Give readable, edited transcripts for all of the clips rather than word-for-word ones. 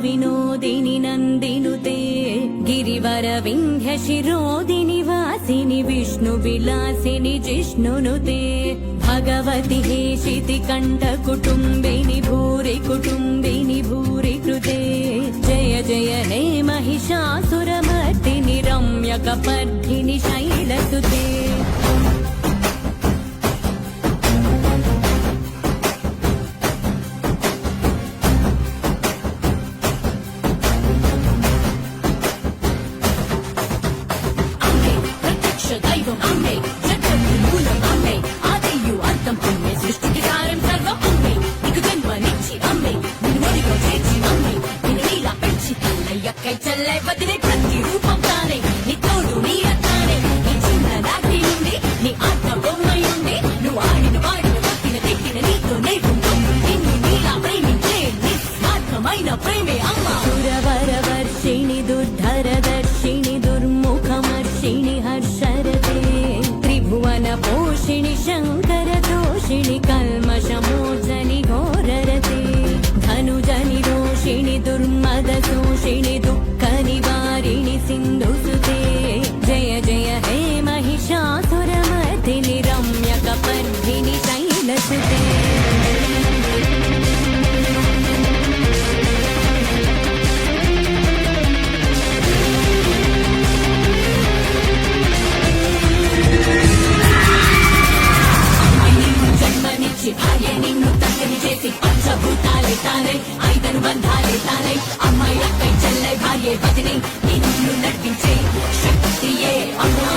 विनोदिनि नन्दिनुते गिरिवर विन्ध्य शिरोदिनि वासिनि विष्णुविलासिनि जिष्णुनुते भगवति हेशिति कण्ठ कुटुम्बिनि भूरि कुटुम्बिनि भूरि कृते जय जय हे महिषासुरमर्दिनि रम्यकपर्दिनि शैलसुते దైవం అమ్మే జగత్తు మూలం అమ్మే ఆదియు అంతం అమ్మే సృష్టికి కారణం సర్వం అమ్మే నీకు జన్మనిచ్చి అమ్మే నిన్ను ఒడిలో చేర్చి అమ్మే నిన్ను నీలా పెంచి తల్లయ్యక్కై చెల్లై వదిలే ప్రతి రూపం తానే నీ తోడు నీ రత్తానే నీ చిన్న నాటి నుండి నీ ఆత్మ బొమ్మై ఉండి నువ్వు ఆడిన వాడిన కొట్టిన తిట్టిన నీతో నేర్పుంటూ నిన్ను నీలా ప్రేమించే నిస్వార్థమైన ప్రేమే అమ్మ సురవర వర్షిణి దుర్ధర దర్శిని దుర్ముఖమర్షిణి హర్షరతే త్రిభువన పోషిణి శంకర దోషిణి కల్మషమోచని ఘోరరతే ధనుజని రోషిణి దుర్మద శోషిణి దుఃఖ నివారిణి సింధుసుతే జయ జయ హే महिषासुरमर्दिनि रम्यकपर्दिनि शैलसुते భార్య నిన్ను తగ్గని చేసి పంచభూతాలే తానే ఐదను బంధాలే తానే అమ్మాయి అక్కై చెల్లై భార్య వదిని నిన్ను నడిపించే శక్తియే అమ్మా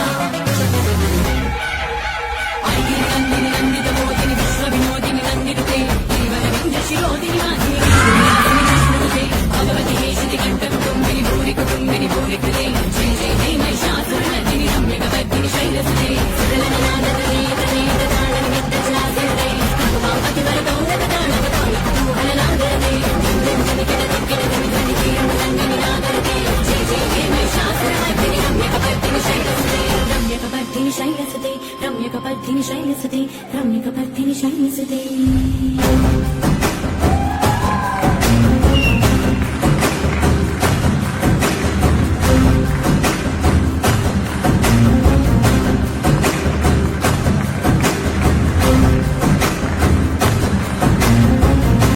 ఐగిరి నందిని నందిత మోదిని విశ్వ వినోదిని నందినుతే జీవన వింధ్య శిరోదిని వాసిని విష్ణునుతే భగవతి హేషితి కంఠ కుటుంబిని భూరి కుటుంబిని భూరి కృతే జయ జయ హే महिषासुर नर्दिनि रम्यकपर्दिनि शैलसुते रम्यकपर्दिनि शैलसुते रम्यकपर्दिनि शैलसुते